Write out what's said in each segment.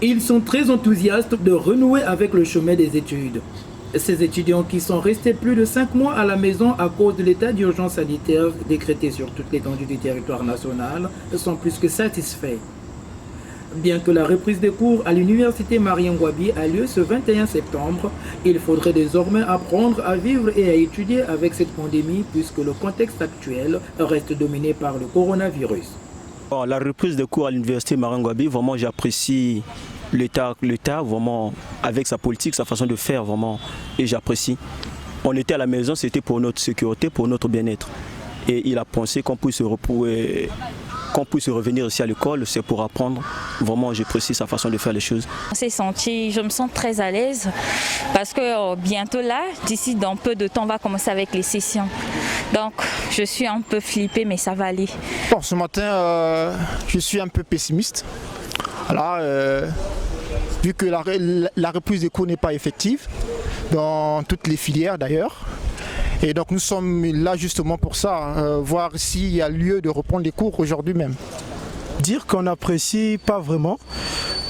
Ils sont très enthousiastes de renouer avec le chemin des études. Ces étudiants qui sont restés plus de 5 mois à la maison à cause de l'état d'urgence sanitaire décrété sur toute l'étendue du territoire national sont plus que satisfaits. Bien que la reprise des cours à l'université Marien Ngouabi a lieu ce 21 septembre, il faudrait désormais apprendre à vivre et à étudier avec cette pandémie puisque le contexte actuel reste dominé par le coronavirus. Bon, la reprise des cours à l'université Marien Ngouabi, vraiment j'apprécie l'État vraiment avec sa politique, sa façon de faire vraiment, et j'apprécie. On était à la maison, c'était pour notre sécurité, pour notre bien-être. Et il a pensé qu'on puisse revenir ici à l'école, c'est pour apprendre. Vraiment, j'apprécie sa façon de faire les choses. Je me sens très à l'aise parce que bientôt là, d'ici dans peu de temps, on va commencer avec les sessions. Donc, je suis un peu flippée, mais ça va aller. Bon, ce matin, je suis un peu pessimiste. Là, vu que la reprise des cours n'est pas effective, dans toutes les filières d'ailleurs. Et donc nous sommes là justement pour ça, voir s'il y a lieu de reprendre les cours aujourd'hui même. Dire qu'on n'apprécie pas vraiment,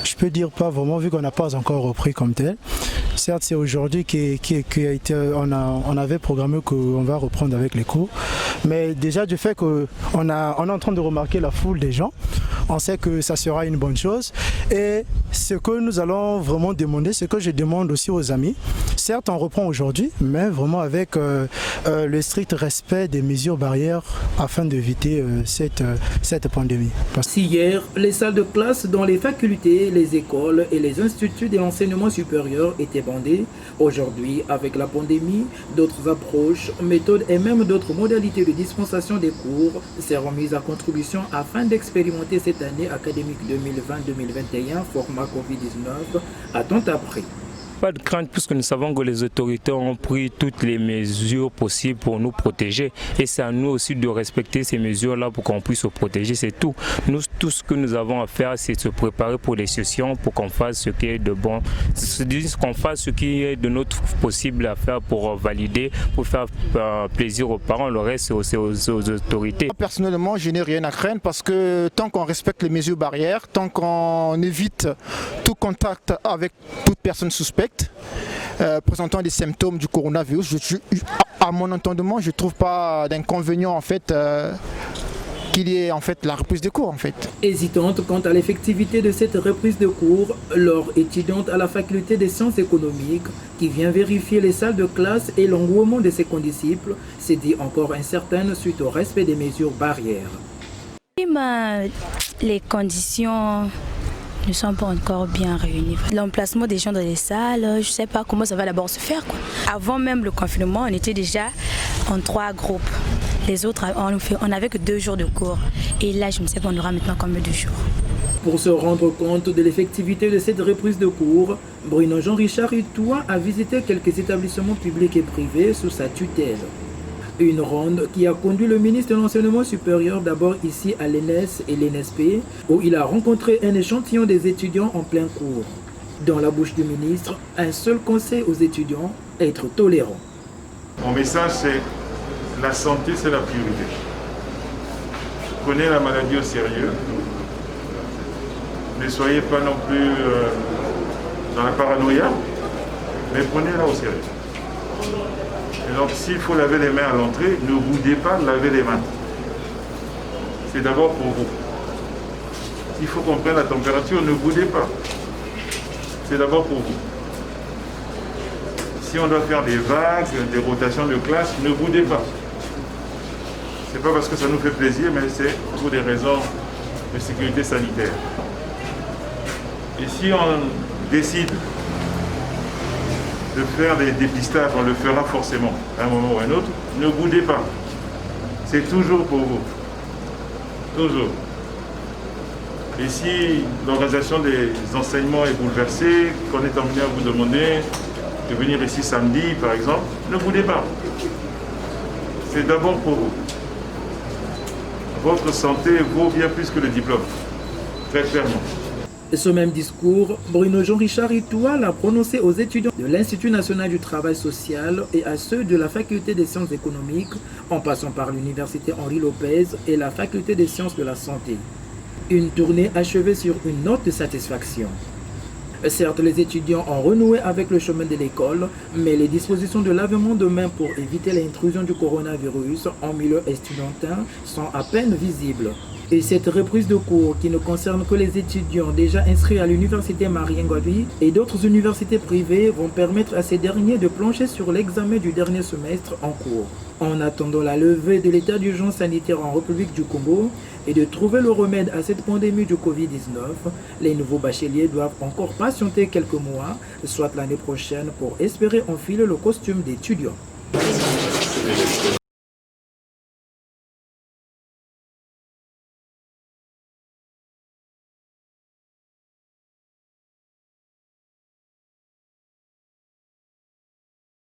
je peux dire pas vraiment vu qu'on n'a pas encore repris comme tel. Certes, c'est aujourd'hui on avait programmé qu'on va reprendre avec les cours, mais déjà du fait qu'on est en train de remarquer la foule des gens, on sait que ça sera une bonne chose. Et ce que nous allons vraiment demander, ce que je demande aussi aux amis, certes on reprend aujourd'hui, mais vraiment avec le strict respect des mesures barrières afin d'éviter cette pandémie. Si hier, les salles de classe dans les facultés, les écoles et les instituts de l'enseignement supérieur étaient bandées, aujourd'hui, avec la pandémie, d'autres approches, méthodes et même d'autres modalités de dispensation des cours seront mises à contribution afin d'expérimenter cette année académique 2020-2021, format Covid-19, à tant appris. Pas de crainte puisque nous savons que les autorités ont pris toutes les mesures possibles pour nous protéger et c'est à nous aussi de respecter ces mesures-là pour qu'on puisse se protéger, c'est tout. Nous, tout ce que nous avons à faire, c'est de se préparer pour les sessions, pour qu'on fasse ce qui est de bon, qu'on fasse ce qui est de notre possible à faire pour valider, pour faire plaisir aux parents, le reste c'est aux autorités. Personnellement, je n'ai rien à craindre parce que tant qu'on respecte les mesures barrières, tant qu'on évite tout contact avec toute personne suspecte, présentant des symptômes du coronavirus, à mon entendement, je ne trouve pas d'inconvénient en fait qu'il y ait en fait la reprise des cours en fait. Hésitante quant à l'effectivité de cette reprise de cours, Laure, étudiante à la faculté des sciences économiques, qui vient vérifier les salles de classe et l'engouement de ses condisciples, s'est dit encore incertaine suite au respect des mesures barrières. Les conditions ne sont pas encore bien réunis. L'emplacement des gens dans les salles, je ne sais pas comment ça va d'abord se faire, quoi. Avant même le confinement, on était déjà en 3 groupes. Les autres, on n'avait que 2 jours de cours. Et là, je ne sais pas, on aura maintenant combien de jours. Pour se rendre compte de l'effectivité de cette reprise de cours, Bruno Jean-Richard Itoua a visité quelques établissements publics et privés sous sa tutelle. Une ronde qui a conduit le ministre de l'Enseignement supérieur d'abord ici à l'ENES et l'ENSP, où il a rencontré un échantillon des étudiants en plein cours. Dans la bouche du ministre, un seul conseil aux étudiants, être tolérant. Mon message c'est, la santé c'est la priorité. Prenez la maladie au sérieux. Ne soyez pas non plus dans la paranoïa, mais prenez-la au sérieux. Et donc s'il faut laver les mains à l'entrée, ne boudez pas de laver les mains. C'est d'abord pour vous. S'il faut qu'on prenne la température, ne boudez pas. C'est d'abord pour vous. Si on doit faire des vagues, des rotations de classe, ne boudez pas. C'est pas parce que ça nous fait plaisir, mais c'est pour des raisons de sécurité sanitaire. Et si on décide de faire des dépistages, on le fera forcément, à un moment ou à un autre. Ne boudez pas. C'est toujours pour vous. Toujours. Et si l'organisation des enseignements est bouleversée, qu'on est emmené à vous demander de venir ici samedi, par exemple, ne boudez pas. C'est d'abord pour vous. Votre santé vaut bien plus que le diplôme. Très clairement. Ce même discours, Bruno Jean-Richard Itoua l'a prononcé aux étudiants de l'Institut national du travail social et à ceux de la faculté des sciences économiques, en passant par l'université Henri Lopez et la faculté des sciences de la santé. Une tournée achevée sur une note de satisfaction. Certes, les étudiants ont renoué avec le chemin de l'école, mais les dispositions de lavement de mains pour éviter l'intrusion du coronavirus en milieu estudiantin sont à peine visibles. Et cette reprise de cours qui ne concerne que les étudiants déjà inscrits à l'université Mariengwabi et d'autres universités privées vont permettre à ces derniers de plancher sur l'examen du dernier semestre en cours. En attendant la levée de l'état d'urgence sanitaire en République du Congo et de trouver le remède à cette pandémie du Covid-19, les nouveaux bacheliers doivent encore patienter quelques mois, soit l'année prochaine, pour espérer enfiler le costume d'étudiant.